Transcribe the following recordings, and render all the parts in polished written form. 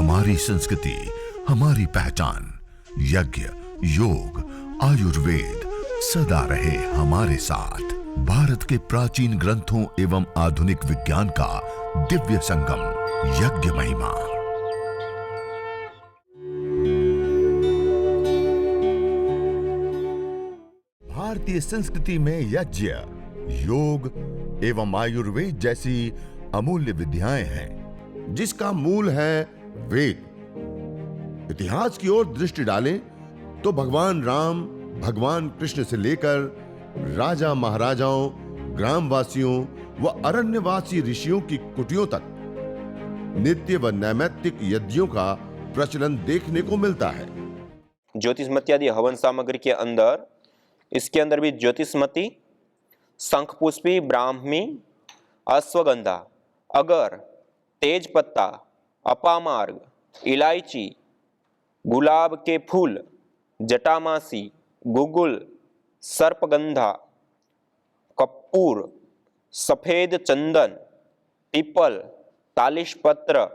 हमारी संस्कृति, हमारी पहचान। यज्ञ, योग, आयुर्वेद सदा रहे हमारे साथ। भारत के प्राचीन ग्रंथों एवं आधुनिक विज्ञान का दिव्य संगम, यज्ञ महिमा। भारतीय संस्कृति में यज्ञ, योग एवं आयुर्वेद जैसी अमूल्य विद्याएं हैं, जिसका मूल है वेद। इतिहास की ओर दृष्टि डालें तो भगवान राम, भगवान कृष्ण से लेकर राजा महाराजाओं, ग्रामवासियों व अरण्यवासी ऋषियों की कुटियों तक नित्य व नैमित्तिक यज्ञों का प्रचलन देखने को मिलता है। ज्योतिषमती हवन सामग्री के अंदर, इसके अंदर भी ज्योतिषमती, शंखपुष्पी, ब्राह्मी, अश्वगंधा, अगर, तेज पत्ता, अपामार्ग, इलायची, गुलाब के फूल, जटामासी, गुगुल, सर्पगंधा, कपूर, सफेद चंदन, पीपल, तालिश पत्र,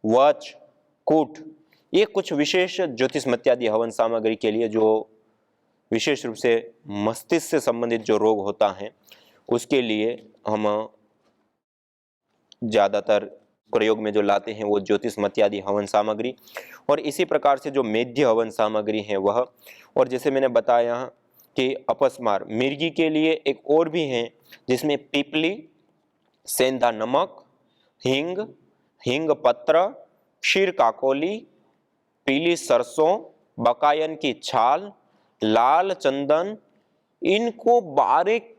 वच, कूट, ये कुछ विशेष ज्योतिषमती हवन सामग्री के लिए जो विशेष रूप से मस्तिष्क से संबंधित जो रोग होता है उसके लिए हम ज्यादातर प्रयोग में जो लाते हैं वो ज्योतिषमती हवन सामग्री। और इसी प्रकार से जो मेध्य हवन सामग्री है वह, और जैसे मैंने बताया कि अपस्मार, मिर्गी के लिए एक और भी है जिसमें पीपली, सेंधा नमक, हींग, हींग पत्र, क्षीर काकोली, पीली सरसों, बकायन की छाल, लाल चंदन, इनको बारीक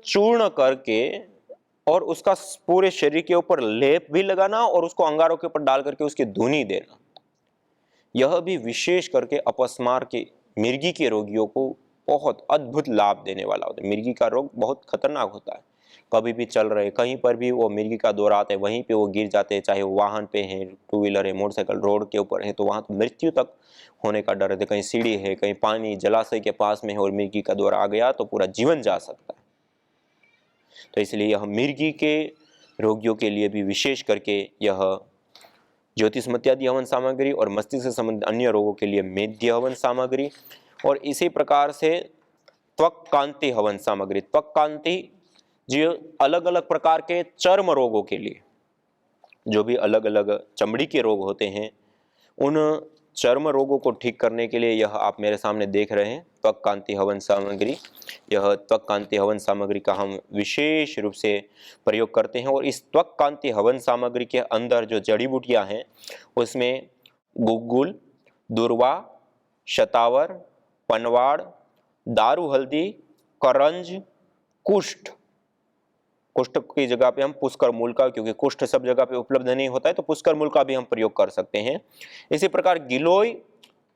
चूर्ण करके और उसका पूरे शरीर के ऊपर लेप भी लगाना और उसको अंगारों के ऊपर डाल करके उसकी धुनी देना। यह भी विशेष करके अपस्मार के मिर्गी के रोगियों को बहुत अद्भुत लाभ देने वाला होता है। मिर्गी का रोग बहुत खतरनाक होता है, कभी भी चल रहे, कहीं पर भी वो मिर्गी का दौरा आता है, वहीं पे वो गिर जाते हैं, चाहे वो वाहन पे हैं, टू व्हीलर है, मोटरसाइकिल, रोड के ऊपर है, तो वहां तो मृत्यु तक होने का डर है। कहीं सीढ़ी है, कहीं पानी जलाशय के पास में है और मिर्गी का दौरा आ गया तो पूरा जीवन जा सकता है। तो इसलिए यह मिर्गी के रोगियों के लिए भी विशेष करके यह ज्योतिषमती हवन सामग्री और मस्तिष्क से संबंधित अन्य रोगों के लिए मेध्य हवन सामग्री। और इसी प्रकार से त्वक कांति हवन सामग्री, त्वक कांति जो अलग अलग प्रकार के चर्म रोगों के लिए, जो भी अलग अलग चमड़ी के रोग होते हैं, उन चर्म रोगों को ठीक करने के लिए यह आप मेरे सामने देख रहे हैं त्वक कांति हवन सामग्री। यह त्वक कांति हवन सामग्री का हम विशेष रूप से प्रयोग करते हैं। और इस त्वक कांति हवन सामग्री के अंदर जो जड़ी बूटियां हैं उसमें गुग्गुल, दुर्वा, शतावर, पनवाड़, दारू हल्दी, करंज, कुष्ठ, कुष्ठ की जगह पे हम पुष्कर मूल का, क्योंकि कुष्ठ सब जगह पे उपलब्ध नहीं होता है तो पुष्कर मूल का भी हम प्रयोग कर सकते हैं। इसी प्रकार गिलोय,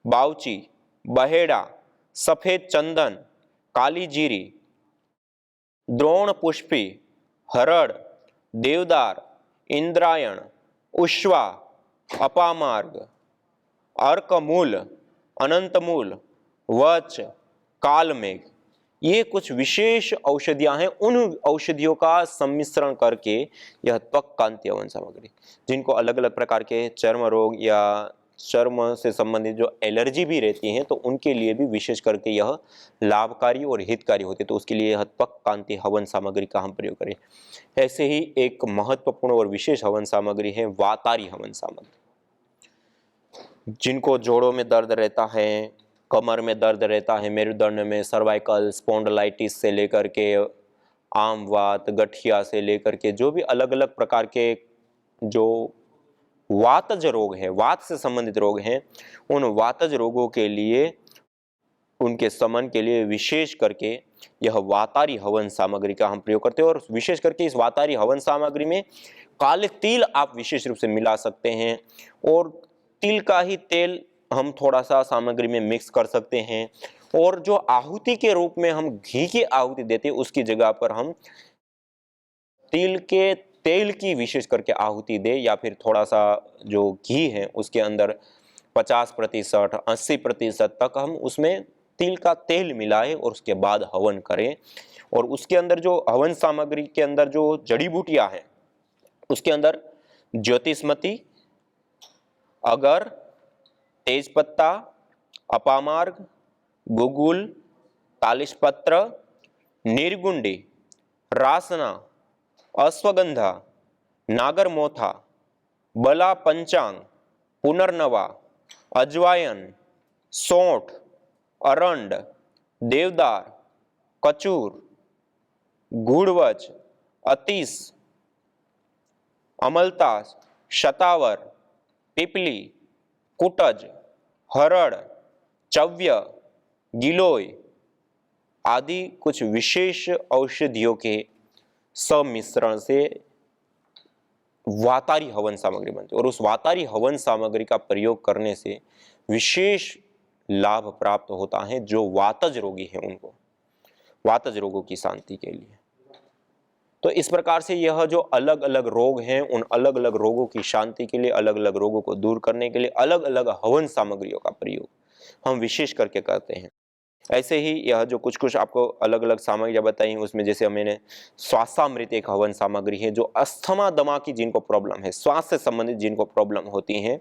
बावची, बहेड़ा, सफेद चंदन, काली जीरी, द्रोण पुष्पी, हरड़, देवदार, इंद्रायण, उश्वा, अपामार्ग, अर्कमूल, अनंतमूल, वच, कालमेघ, ये कुछ विशेष औषधियां हैं। उन औषधियों का सम्मिश्रण करके यह त्वक कांति हवन सामग्री, जिनको अलग अलग प्रकार के चर्म रोग या चर्म से संबंधित जो एलर्जी भी रहती हैं तो उनके लिए भी विशेष करके यह लाभकारी और हितकारी होती है, तो उसके लिए यह त्वक कांति हवन सामग्री का हम प्रयोग करें। ऐसे ही एक महत्वपूर्ण और विशेष हवन सामग्री है वातारी हवन सामग्री। जिनको जोड़ों में दर्द रहता है, कमर में दर्द रहता है, मेरुदंड में, सर्वाइकल, स्पॉन्डिलाइटिस से लेकर के आम वात, गठिया से लेकर के जो भी अलग अलग प्रकार के जो वातज रोग है, वात से संबंधित रोग हैं, उन वातज रोगों के लिए, उनके समन के लिए विशेष करके यह वातारी हवन सामग्री का हम प्रयोग करते हैं। और विशेष करके इस वातारी हवन सामग्री में काले तिल आप विशेष रूप से मिला सकते हैं और तिल का ही तेल हम थोड़ा सा सामग्री में मिक्स कर सकते हैं। और जो आहुति के रूप में हम घी की आहुति देते हैं उसकी जगह पर हम तिल के तेल की विशेष करके आहुति दे, या फिर थोड़ा सा जो घी है उसके अंदर 50%, 80% तक हम उसमें तिल का तेल मिलाएं और उसके बाद हवन करें। और उसके अंदर जो हवन सामग्री के अंदर जो जड़ी बूटियां हैं उसके अंदर ज्योतिषमती, अगर, तेजपत्ता, अपामार्ग, गुगुल, तालिशपत्र, निर्गुंडी, रासना, अश्वगंधा, नागरमोथा, बला पंचांग, पुनर्नवा, अजवायन, सौंठ, अरंड, देवदार, कचूर, गुड़वच, अतीस, अमलतास, शतावर, पिपली, कुटज, हरड़, चव्य, गिलोय आदि कुछ विशेष औषधियों के सम्मिश्रण से वातारी हवन सामग्री बनती है और उस वातारी हवन सामग्री का प्रयोग करने से विशेष लाभ प्राप्त होता है जो वातज रोगी हैं उनको, वातज रोगों की शांति के लिए। तो इस प्रकार से यह जो अलग अलग रोग हैं उन अलग अलग रोगों की शांति के लिए, अलग अलग रोगों को दूर करने के लिए अलग अलग हवन सामग्रियों का प्रयोग हम विशेष करके करते हैं। ऐसे ही यह जो कुछ कुछ आपको अलग अलग सामग्रियां बताई उसमें जैसे मैंने श्वासामृत एक हवन सामग्री है जो अस्थमा दमा की जिनको प्रॉब्लम है, श्वास से संबंधित जिनको प्रॉब्लम होती है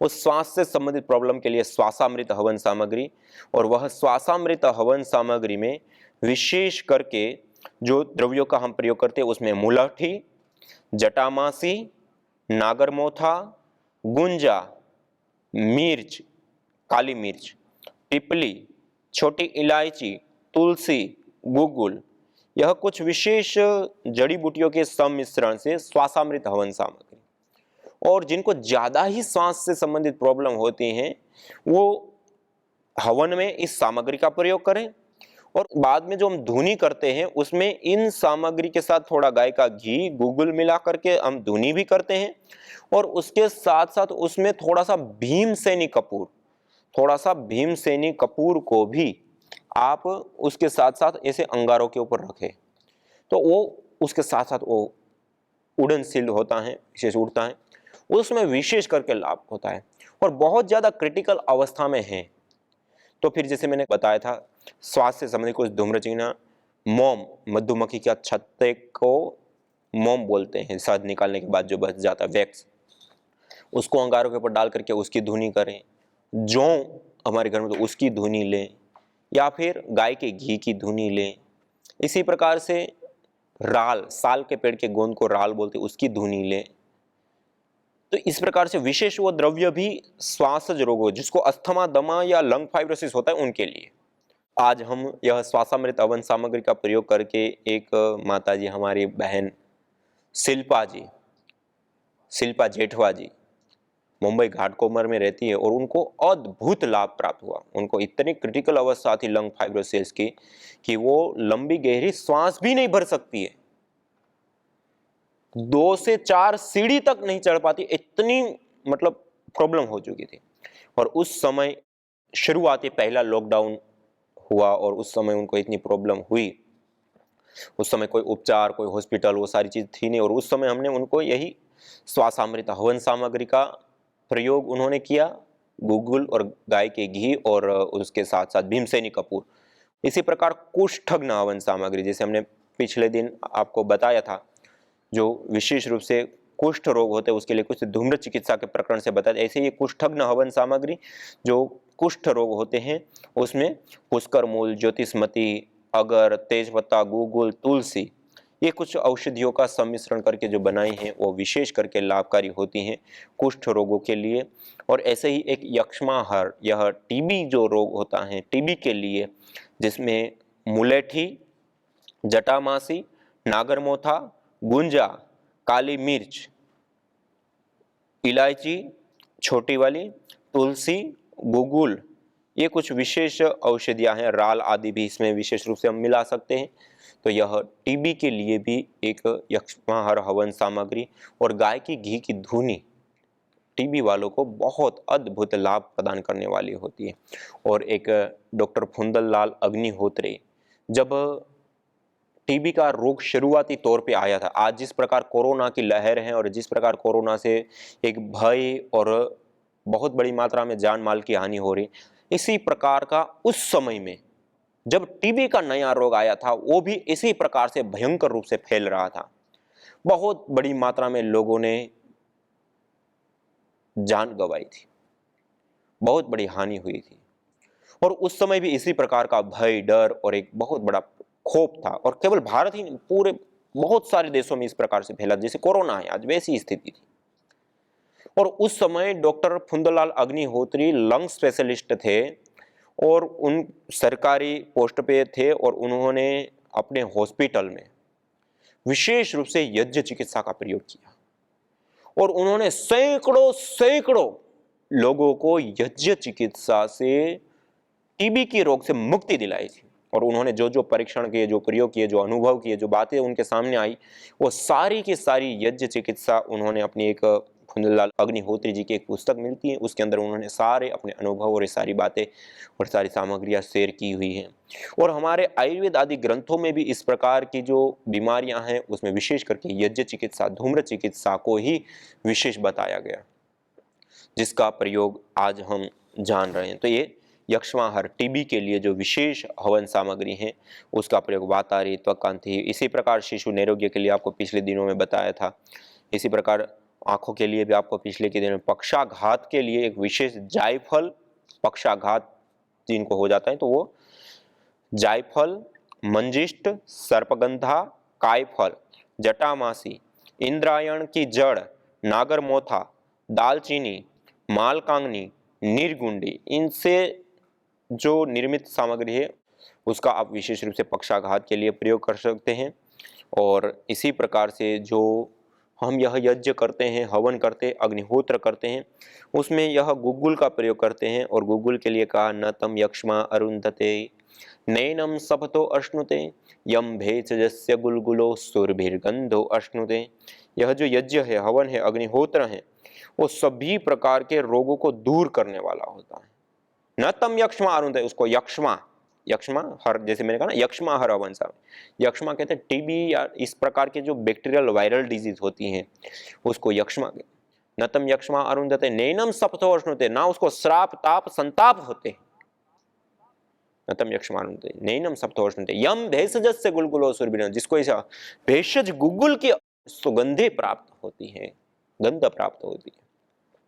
उस श्वास से संबंधित प्रॉब्लम के लिए श्वासामृत हवन सामग्री। और वह श्वासामृत हवन सामग्री में विशेष करके जो द्रव्यों का हम प्रयोग करते हैं उसमें मुलठी, जटामासी, नागरमोथा, गुंजा, मिर्च, काली मिर्च, पिपली, छोटी इलायची, तुलसी, गुगुल यह कुछ विशेष जड़ी बूटियों के सम्मिश्रण से श्वासामृत हवन सामग्री। और जिनको ज्यादा ही श्वास से संबंधित प्रॉब्लम होती हैं वो हवन में इस सामग्री का प्रयोग करें और बाद में जो हम धुनी करते हैं उसमें इन सामग्री के साथ थोड़ा गाय का घी, गुगुल मिला करके हम धुनी भी करते हैं और उसके साथ साथ उसमें थोड़ा सा भीमसेनी कपूर को भी आप उसके साथ साथ ऐसे अंगारों के ऊपर रखें तो वो उसके साथ साथ वो उड़नशील होता है, विशेष उड़ता है, उसमें विशेष करके लाभ होता है। और बहुत ज्यादा क्रिटिकल अवस्था में है तो फिर जैसे मैंने बताया था श्वास से संबंधित कुछ धूम्रचीना, मोम, मधुमक्खी का छत्ते को मोम बोलते हैं, शहद निकालने के बाद जो बच जाता है वैक्स, उसको अंगारों के ऊपर डाल करके उसकी धुनी करें। जौ हमारे घर में तो उसकी धुनी लें या फिर गाय के घी की धुनी लें। इसी प्रकार से राल, साल के पेड़ के गोंद को राल बोलते उसकी धुनी लें। तो इस प्रकार से विशेष वो द्रव्य भी श्वासज रोगों जिसको अस्थमा, दमा या लंग फाइब्रोसिस होता है उनके लिए। आज हम यह श्वासामृत हवन सामग्री का प्रयोग करके एक माताजी हमारी बहन शिल्पा जेठवा जी मुंबई घाटकोपर में रहती है और उनको अद्भुत लाभ प्राप्त हुआ। उनको इतनी क्रिटिकल अवस्था थी लंग फाइब्रोसिस की कि वो लंबी गहरी सांस भी नहीं भर सकती है, 2 से 4 सीढ़ी तक नहीं चढ़ पाती, इतनी मतलब प्रॉब्लम हो चुकी थी। और उस समय शुरुआती पहला लॉकडाउन हुआ और उस समय उनको इतनी प्रॉब्लम हुई, उस समय कोई उपचार, कोई हॉस्पिटल, वो सारी चीज थी नहीं। और उस समय हमने उनको यही श्वासामृत हवन सामग्री का प्रयोग उन्होंने किया, गुगुल और गाय के घी और उसके साथ साथ भीमसेनी कपूर। इसी प्रकार कुष्ठघ्न हवन सामग्री, जैसे हमने पिछले दिन आपको बताया था, जो विशेष रूप से कुष्ठ रोग होते हैं उसके लिए कुछ धूम्र चिकित्सा के प्रकरण से बताया। ऐसे ये कुष्ठघ्न हवन सामग्री जो कुष्ठ रोग होते हैं उसमें पुष्कर मूल, ज्योतिषमती, अगर, तेजपत्ता, गुगुल, तुलसी ये कुछ औषधियों का सम्मिश्रण करके जो बनाई हैं वो विशेष करके लाभकारी होती हैं कुष्ठ रोगों के लिए। और ऐसे ही एक यक्ष्माहार, यह टीबी जो रोग होता है टीबी के लिए, जिसमें मुलेठी, जटामासी, नागरमोथा, गुंजा, काली मिर्च, इलायची छोटी वाली, तुलसी, गुगुल ये कुछ विशेष औषधियां हैं, राल आदि भी इसमें विशेष रूप से हम मिला सकते हैं। तो यह टीबी के लिए भी एक यक्ष्माहार हवन सामग्री और गाय की घी की धुनी टीबी वालों को बहुत अद्भुत लाभ प्रदान करने वाली होती है। और एक डॉक्टर फुंदल लाल अग्निहोत्री, जब टीबी का रोग शुरुआती तौर पे आया था, आज जिस प्रकार कोरोना की लहर है और जिस प्रकार कोरोना से एक भय और बहुत बड़ी मात्रा में जान माल की हानि हो रही, इसी प्रकार का उस समय में जब टीबी का नया रोग आया था वो भी इसी प्रकार से भयंकर रूप से फैल रहा था। बहुत बड़ी मात्रा में लोगों ने जान गंवाई थी, बहुत बड़ी हानि हुई थी। और उस समय भी इसी प्रकार का भय, डर और एक बहुत बड़ा खौफ था, और केवल भारत ही नहीं, पूरे बहुत सारे देशों में इस प्रकार से फैला, जैसे कोरोना है आज वैसी स्थिति थी। और उस समय डॉक्टर फुंदलाल अग्निहोत्री लंग स्पेशलिस्ट थे और उन सरकारी पोस्ट पे थे, और उन्होंने अपने हॉस्पिटल में विशेष रूप से यज्ञ चिकित्सा का प्रयोग किया, और उन्होंने सैकड़ों सैकड़ों लोगों को यज्ञ चिकित्सा से टीबी की रोग से मुक्ति दिलाई थी। और उन्होंने जो जो परीक्षण किए, जो प्रयोग किए, जो अनुभव किए, जो बातें उनके सामने आई, वो सारी की सारी यज्ञ चिकित्सा उन्होंने अपनी एक फुंदलाल अग्निहोत्री जी की एक पुस्तक मिलती है, उसके अंदर उन्होंने सारे अपने अनुभव और ये सारी बातें और सारी सामग्रियां शेयर की हुई हैं। और हमारे आयुर्वेद आदि ग्रंथों में भी इस प्रकार की जो बीमारियां हैं उसमें विशेष करके यज्ञ चिकित्सा, धूम्र चिकित्सा को ही विशेष बताया गया, जिसका प्रयोग आज हम जान रहे हैं। तो ये यक्ष्माहर टीबी के लिए जो विशेष हवन सामग्री है उसका प्रयोग वातारी, त्वकांति, इसी प्रकार शिशु निरोग्य के लिए आपको पिछले दिनों में बताया था। इसी प्रकार आंखों के लिए भी आपको पिछले के दिनों में, पक्षाघात के लिए एक विशेष जायफल, पक्षाघात जिनको हो जाता है तो वो जायफल, मंजिष्ठ, सर्पगंधा, कायफल, जटामासी, इंद्रायण की जड़, नागरमोथा, दालचीनी, मालकांगनी, नीरगुंडी, इनसे जो निर्मित सामग्री है उसका आप विशेष रूप से पक्षाघात के लिए प्रयोग कर सकते हैं। और इसी प्रकार से जो हम यह यज्ञ करते हैं, हवन करते, अग्निहोत्र करते हैं, उसमें यह गुग्गुल का प्रयोग करते हैं। और गुग्गुल के लिए कहा, न तम यक्ष्मा अरुंधते नैनम सपतो अश्नुते यम भेषजस्य गुलगुलो सुरभिर्गंधो अश्नुते। यह जो यज्ञ है, हवन है, अग्निहोत्र है, वो सभी प्रकार के रोगों को दूर करने वाला होता है। न तम यक्ष्मा अरुंधते, उसको यक्ष्मा, यक्ष्मा हर, जैसे मैंने कहा ना, यक्ष्मा हर हवन सा, यक्ष्मा कहते हैं टीबी या इस प्रकार के जो बैक्टीरियल वायरल डिजीज होती हैं उसको यक्ष्मा कहते हैं। न तम यक्ष्मा अरुंधते नैनम सपतो अश्नुते, ना उसको श्राप ताप संताप होते, न तम यक्ष्मा अरुंधते नैनम सपतो अश्नुते यम भेषजस्य गुलगुलो सुरभिर्गंधो, जिसको ऐसा भेषज गुग्गुल की सुगंधे प्राप्त होती है, गंध प्राप्त होती है।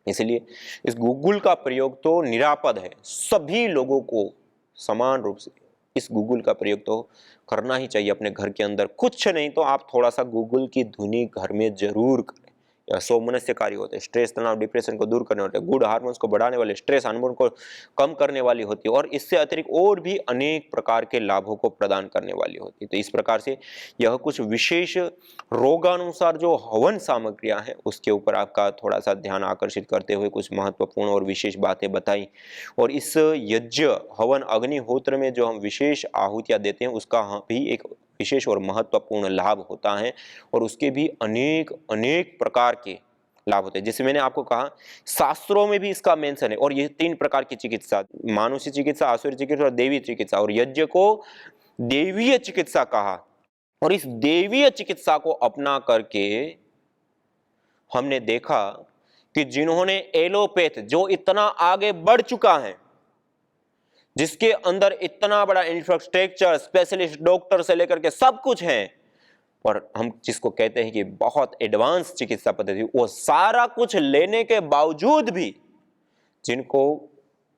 इसलिए इस गुग्गुल का प्रयोग तो निरापद है, सभी लोगों को समान रूप से इस गूगल का प्रयोग तो करना ही चाहिए अपने घर के अंदर। कुछ नहीं तो आप थोड़ा सा गूगल की धुनी घर में जरूर करें। यह सौमनस्यकारी होते हैं, स्ट्रेस, तनाव, डिप्रेशन को दूर करने होते हैं, गुड हार्मोन्स को बढ़ाने वाले, स्ट्रेस हार्मोन को कम करने वाली होती है, और इससे अतिरिक्त और भी अनेक प्रकार के लाभों को प्रदान करने वाली होती है। तो इस प्रकार से यह कुछ विशेष रोगानुसार जो हवन सामग्रियां हैं उसके ऊपर आपका थोड़ा सा ध्यान आकर्षित करते हुए कुछ महत्वपूर्ण और विशेष बातें बताई। और इस यज्ञ हवन अग्निहोत्र में जो हम विशेष आहुतियां देते हैं उसका भी एक विशेष और महत्वपूर्ण लाभ होता है, और उसके भी अनेक अनेक प्रकार के लाभ होते हैं। जैसे मैंने आपको कहा, शास्त्रों में भी इसका मेंशन है। और ये 3 प्रकार की चिकित्सा, मानुषी चिकित्सा, आसुरी चिकित्सा और देवी चिकित्सा, और यज्ञ को देवीय चिकित्सा कहा। और इस देवीय चिकित्सा को अपना करके हमने देखा कि जिन्होंने एलोपैथ, जो इतना आगे बढ़ चुका है, जिसके अंदर इतना बड़ा इंफ्रास्ट्रक्चर, स्पेशलिस्ट डॉक्टर से लेकर के सब कुछ है, और हम जिसको कहते हैं कि बहुत एडवांस चिकित्सा पद्धति, वो सारा कुछ लेने के बावजूद भी जिनको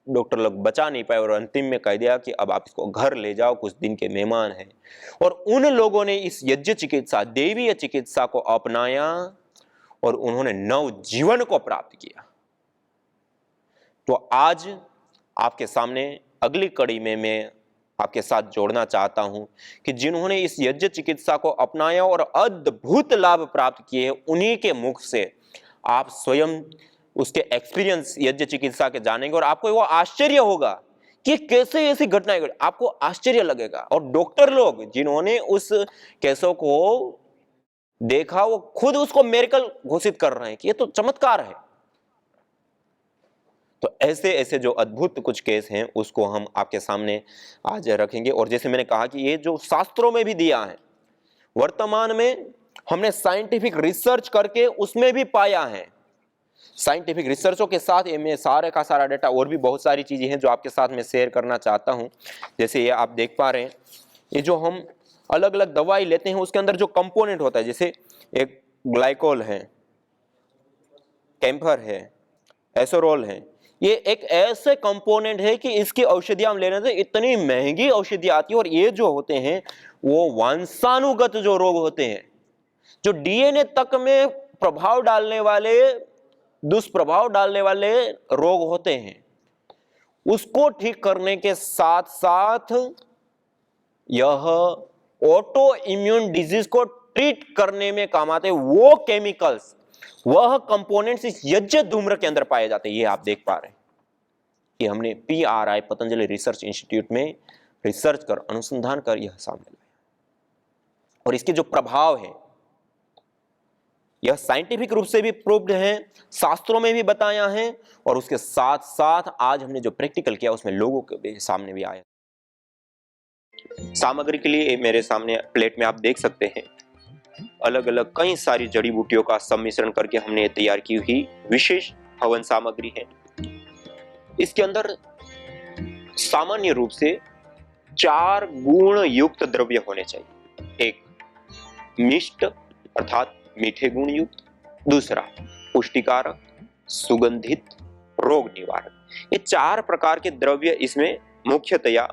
डॉक्टर लोग बचा नहीं पाए और अंतिम में कह दिया कि अब आप इसको घर ले जाओ, कुछ दिन के मेहमान हैं, और उन लोगों ने इस यज्ञ चिकित्सा, देवीय चिकित्सा को अपनाया और उन्होंने नव जीवन को प्राप्त किया। तो आज आपके सामने अगली कड़ी में मैं आपके साथ जोड़ना चाहता हूं कि जिन्होंने इस यज्ञ चिकित्सा को अपनाया और अद्भुत लाभ प्राप्त किए, उन्हीं के मुख से आप स्वयं उसके एक्सपीरियंस यज्ञ चिकित्सा के जानेंगे, और आपको वो आश्चर्य होगा कि कैसे ऐसी घटनाएं घटी, आपको आश्चर्य लगेगा। और डॉक्टर लोग जिन्होंने उस केसों को देखा, वो खुद उसको मेरेकल घोषित कर रहे हैं कि ये तो चमत्कार है। तो ऐसे ऐसे जो अद्भुत कुछ केस हैं उसको हम आपके सामने आज रखेंगे। और जैसे मैंने कहा कि ये जो शास्त्रों में भी दिया है, वर्तमान में हमने साइंटिफिक रिसर्च करके उसमें भी पाया है। साइंटिफिक रिसर्चों के साथ ये मैं सारे का सारा डेटा और भी बहुत सारी चीजें हैं जो आपके साथ में शेयर करना चाहता हूं। जैसे ये आप देख पा रहे हैं, ये जो हम अलग अलग दवाई लेते हैं उसके अंदर जो कंपोनेंट होता है, जैसे एक ग्लाइकोल है, कैम्फर है, एसोरोल है, ये एक ऐसे कंपोनेंट है कि इसकी औषधियां हम लेने से इतनी महंगी औषधि आती है, और ये जो होते हैं वो वंशानुगत जो रोग होते हैं, जो डीएनए तक में प्रभाव डालने वाले, दुष्प्रभाव डालने वाले रोग होते हैं, उसको ठीक करने के साथ साथ यह ऑटो इम्यून डिजीज को ट्रीट करने में काम आते हैं। वो केमिकल्स, वह कंपोनेंट्स इस यज्ञ धूम्र के अंदर पाए जाते हैं। ये आप देख पा रहे हैं कि हमने PRI पतंजलि रिसर्च इंस्टीट्यूट में रिसर्च कर, अनुसंधान कर यह सामने लाया, और इसके जो प्रभाव है यह साइंटिफिक रूप से भी प्रूव्ड है, शास्त्रों में भी बताया है, और उसके साथ साथ आज हमने जो प्रैक्टिकल किया उसमें लोगों के सामने भी आया। सामग्री के लिए मेरे सामने प्लेट में आप देख सकते हैं अलग अलग कई सारी जड़ी बूटियों का सम्मिश्रण करके हमने तैयार की हुई विशेष हवन सामग्री है। इसके अंदर सामान्य रूप से 4 गुण युक्त द्रव्य होने चाहिए। एक मिष्ट अर्थात मीठे गुण युक्त, दूसरा पुष्टिकारक, सुगंधित, रोग निवारक। ये 4 प्रकार के द्रव्य इसमें मुख्यतया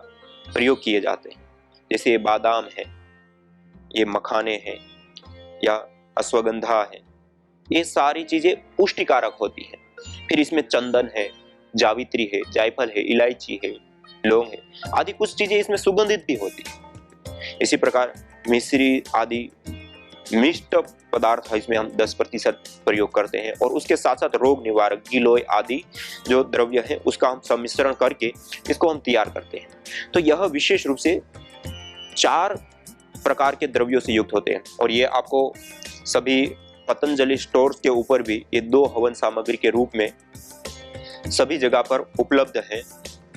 प्रयोग किए जाते हैं। जैसे ये बादाम है, ये मखाने हैं या अश्वगंधा है, ये सारी चीजें पुष्टिकारक होती हैं। फिर इसमें चंदन है, जावित्री है, जायफल है, इलायची है, लौंग है आदि कुछ चीजें इसमें सुगंधित भी होती है। इसी प्रकार मिश्री आदि मिष्ट पदार्थ है, इसमें हम 10% प्रयोग करते हैं, और उसके साथ साथ रोग निवारक गिलोय आदि जो द्रव्य है उसका हम सम्मिश्रण करके इसको हम तैयार करते हैं। तो यह विशेष रूप से 4 प्रकार के द्रव्यों से युक्त होते हैं, और ये आपको सभी पतंजलि स्टोर्स के ऊपर भी ये 2 हवन सामग्री के रूप में सभी जगह पर उपलब्ध है।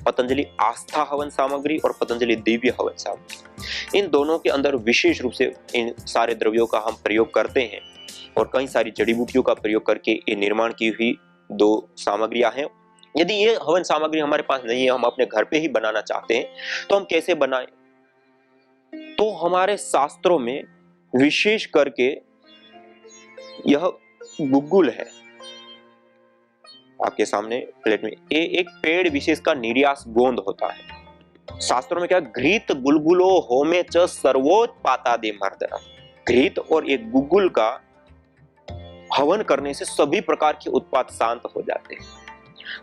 पतंजलि आस्था हवन सामग्री और पतंजलि दिव्य हवन सामग्री, इन दोनों के अंदर विशेष रूप से इन सारे द्रव्यों का हम प्रयोग करते हैं, और कई सारी जड़ी बूटियों का प्रयोग करके ये निर्माण की हुई 2 सामग्रियां हैं। यदि ये हवन सामग्री हमारे पास नहीं है, हम अपने घर पे ही बनाना चाहते हैं, तो हम कैसे बनाएं? तो हमारे शास्त्रों में विशेष करके यह गुग्गुल है आपके सामने प्लेट में, ये एक पेड़ विशेष का निर्यास गोंद होता है। शास्त्रों में क्या, घृत गुलगुलो होमे च सर्वोत्पातादि मर्दनम, घृत और एक गुग्गुल का हवन करने से सभी प्रकार के उत्पात शांत हो जाते हैं।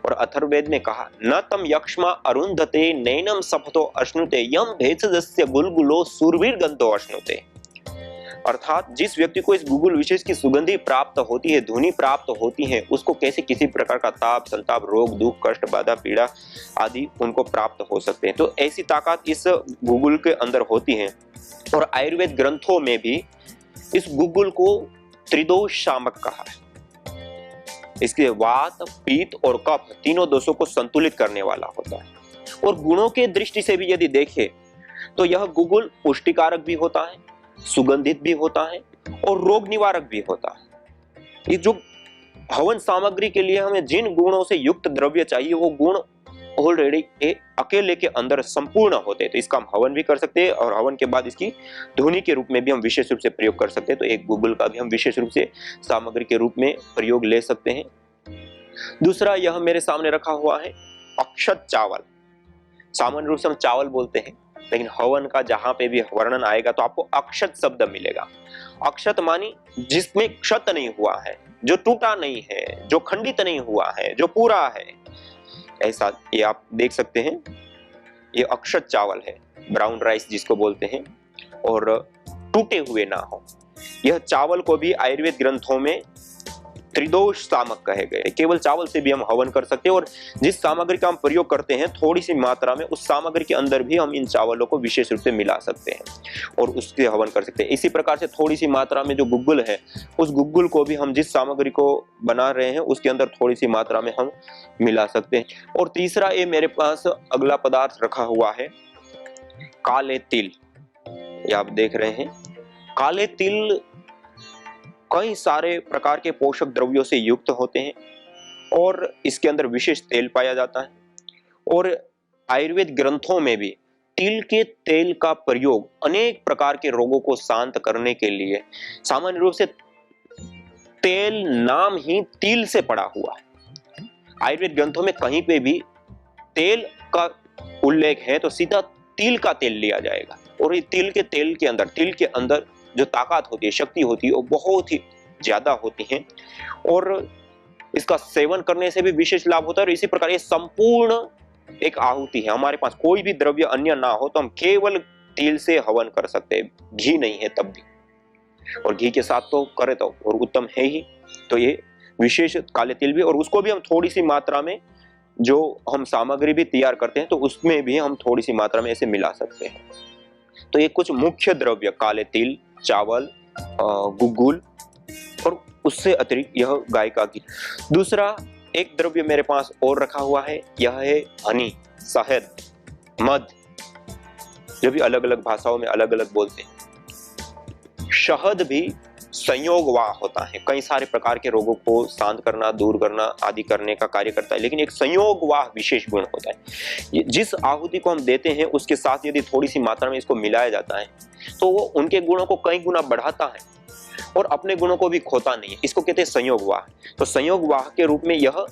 और अथर्ववेद ने कहा, न तम यक्ष्मा अरुंधते नैनम सफतो अश्नुते यम भेषजस्य गुलगुलो सुरवीर गंधो अश्नुते, अर्थात जिस व्यक्ति को इस गुग्गुल विशेष की सुगंधि प्राप्त होती है, धुनी प्राप्त होती है, उसको कैसे किसी प्रकार का ताप, संताप, रोग, दुख, कष्ट, बाधा, पीड़ा आदि उनको प्राप्त हो सकते हैं। तो ऐसी ताकत इस गुग्गुल के अंदर होती है। और आयुर्वेद ग्रंथों में भी इस गुग्गुल को त्रिदोष शामक कहा है। इसके वात, पीत और कफ तीनों दोषों को संतुलित करने वाला होता है। और गुणों के दृष्टि से भी यदि देखें तो यह गुग्गुल पुष्टिकारक भी होता है, सुगंधित भी होता है और रोग निवारक भी होता है। ये जो हवन सामग्री के लिए हमें जिन गुणों से युक्त द्रव्य चाहिए, वो गुण ऑलरेडी अकेले के अंदर संपूर्ण होते हैं। तो इसका हम हवन भी कर सकते हैं, और हवन के बाद इसकी धुनी के रूप में भी हम विशेष रूप से प्रयोग कर सकते हैं। तो एक गुग्गुल का भी हम विशेष रूप से सामग्री के रूप में प्रयोग ले सकते हैं। दूसरा, यह मेरे सामने रखा हुआ है अक्षत चावल। सामान्य रूप से हम चावल बोलते हैं, लेकिन हवन का जहां पे भी वर्णन आएगा तो आपको अक्षत शब्द मिलेगा। अक्षत मानी जिसमें क्षत नहीं हुआ है, जो टूटा नहीं है, जो खंडित नहीं हुआ है, जो पूरा है, ऐसा ये आप देख सकते हैं। ये अक्षत चावल है, ब्राउन राइस जिसको बोलते हैं, और टूटे हुए ना हो। यह चावल को भी आयुर्वेद ग्रंथों में त्रिदोष सामक कहे गए। केवल चावल से भी हम हवन कर सकते हैं, और जिस सामग्री का हम प्रयोग करते हैं थोड़ी सी मात्रा में, उस सामग्री के अंदर भी हम इन चावलों को विशेष रूप से मिला सकते हैं और उससे हवन कर सकते हैं। इसी प्रकार से थोड़ी सी मात्रा में जो गुग्गुल है, उस गुग्गुल को भी हम जिस सामग्री को बना रहे हैं उसके अंदर थोड़ी सी मात्रा में हम मिला सकते हैं। और तीसरा, ये मेरे पास अगला पदार्थ रखा हुआ है काले तिल। ये आप देख रहे हैं, काले तिल कई सारे प्रकार के पोषक द्रव्यों से युक्त होते हैं, और इसके अंदर विशेष तेल पाया जाता है। और आयुर्वेद ग्रंथों में भी तिल के तेल का प्रयोग अनेक प्रकार के रोगों को शांत करने के लिए, सामान्य रूप से तेल नाम ही तिल से पड़ा हुआ है। आयुर्वेद ग्रंथों में कहीं पे भी तेल का उल्लेख है तो सीधा तिल का तेल लिया जाएगा, और ये तिल के अंदर जो ताकत होती है, शक्ति होती है, वो बहुत ही ज्यादा होती है, और इसका सेवन करने से भी विशेष लाभ होता है। और इसी प्रकार ये संपूर्ण एक आहुति है। हमारे पास कोई भी द्रव्य अन्य ना हो तो हम केवल तिल से हवन कर सकते हैं, घी नहीं है तब भी, और घी के साथ तो करे तो और उत्तम है ही। तो ये विशेष काले तिल भी, और उसको भी हम थोड़ी सी मात्रा में, जो हम सामग्री भी तैयार करते हैं तो उसमें भी हम थोड़ी सी मात्रा में ऐसे मिला सकते हैं। तो ये कुछ मुख्य द्रव्य, काले तिल, चावल, गुग्गुल, और उससे अतिरिक्त यह गाय का घी। दूसरा एक द्रव्य मेरे पास और रखा हुआ है, यह है हनी, शहद, मध, जो भी अलग अलग भाषाओं में अलग अलग बोलते हैं। शहद भी संयोगवाह होता है, कई सारे प्रकार के रोगों को शांत करना, दूर करना आदि करने का कार्य करता है, लेकिन एक संयोगवाह विशेष गुण होता है। जिस आहुति को हम देते हैं उसके साथ यदि थोड़ी सी मात्रा में इसको मिलाया जाता है तो वो उनके गुणों को कई गुना बढ़ाता है और अपने गुणों को भी खोता नहीं है। इसको कहते हैं संयोगवाह। तो संयोगवाह के रूप में यह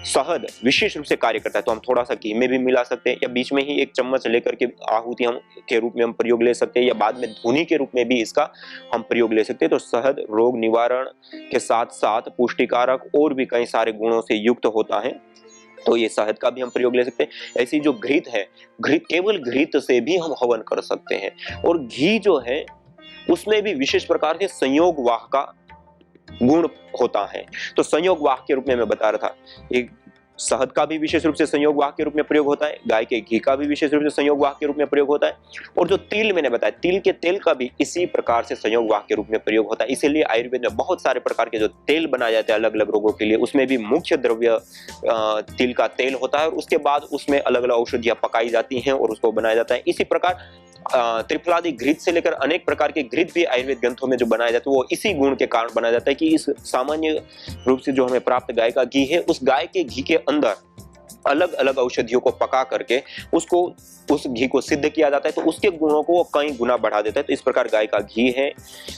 शहद विशेष रूप से कार्य करता है। तो हम थोड़ा सा घी में भी मिला सकते हैं, या बीच में ही एक चम्मच लेकर के आहुति हम के रूप में हम प्रयोग ले सकते हैं, या बाद में धुनी के रूप में भी इसका हम प्रयोग ले सकते हैं। तो शहद रोग निवारण के साथ साथ पुष्टिकारक और भी कई सारे गुणों से युक्त होता है, तो ये शहद का भी हम प्रयोग ले सकते हैं। ऐसी जो घृत है, केवल घृत से भी हम हवन कर सकते हैं। और घी जो है उसमें भी विशेष प्रकार से संयोगवाह का गुण होता है। तो संयोगवाह के रूप में मैं बता रहा था, एक शहद का भी विशेष रूप से संयोगवाह के रूप में प्रयोग होता है, गाय के घी का भी विशेष रूप से संयोगवाह के रूप में प्रयोग होता है, और जो तिल मैंने बताया, तिल के तेल का भी इसी प्रकार से संयोगवाह के रूप में प्रयोग होता है। इसीलिए आयुर्वेद में बहुत सारे प्रकार के जो तेल बनाए जाते हैं अलग अलग रोगों के लिए, उसमें भी मुख्य द्रव्य तिल का तेल होता है, और उसके बाद उसमें अलग अलग औषधियां पकाई जाती हैं और उसको बनाया जाता है। इसी प्रकार त्रिफलादि घृत से लेकर अनेक प्रकार के घृत भी आयुर्वेद ग्रंथों में जो बनाया जाता है वो इसी गुण के कारण बनाया जाता है कि इस सामान्य रूप से जो हमें प्राप्त गाय का घी है, उस गाय के घी के अंदर अलग अलग औषधियों को पका करके उसको उस घी को सिद्ध किया जाता है, तो उसके गुणों को वो कई गुना बढ़ा देता है। तो इस प्रकार गाय का घी है,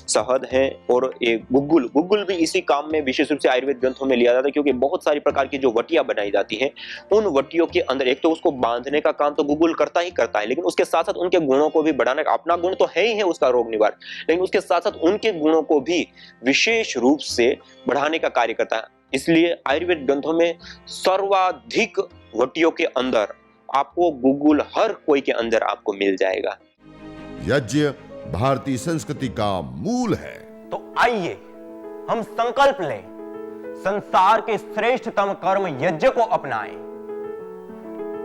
शहद है, और एक गुग्गुल भी इसी काम में विशेष रूप से आयुर्वेद ग्रंथों में लिया जाता है, क्योंकि बहुत सारी प्रकार की जो वटियां बनाई जाती हैं उन वटियों के अंदर एक तो उसको बांधने का काम तो गुग्गुल करता ही करता है, लेकिन उसके साथ साथ उनके गुणों को भी बढ़ाने का, अपना गुण तो है ही है उसका रोग निवारण, लेकिन उसके साथ साथ उनके गुणों को भी विशेष रूप से बढ़ाने का कार्य करता है। इसलिए आयुर्वेद ग्रंथों में सर्वाधिक वटियों के अंदर आपको गुग्गुल हर कोई के अंदर आपको मिल जाएगा। यज्ञ भारतीय संस्कृति का मूल है। तो आइए हम संकल्प लें, संसार के श्रेष्ठतम कर्म यज्ञ को अपनाएं।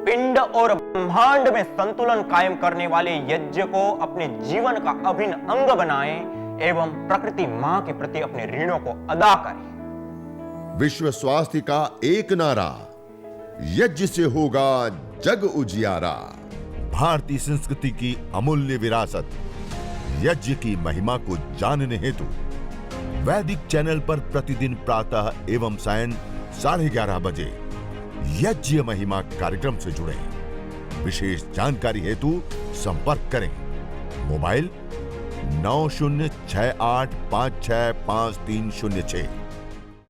पिंड और ब्रह्मांड में संतुलन कायम करने वाले यज्ञ को अपने जीवन का अभिन्न अंग बनाएं एवं प्रकृति मां के प्रति अपने ऋणों को अदा करें। विश्व स्वास्थ्य का एक नारा, यज्ञ से होगा जग उजियारा। भारतीय संस्कृति की अमूल्य विरासत यज्ञ की महिमा को जानने हेतु वैदिक चैनल पर प्रतिदिन प्रातः एवं सायं 11:30 बजे यज्ञ महिमा कार्यक्रम से जुड़ें। विशेष जानकारी हेतु संपर्क करें। मोबाइल 9068565306।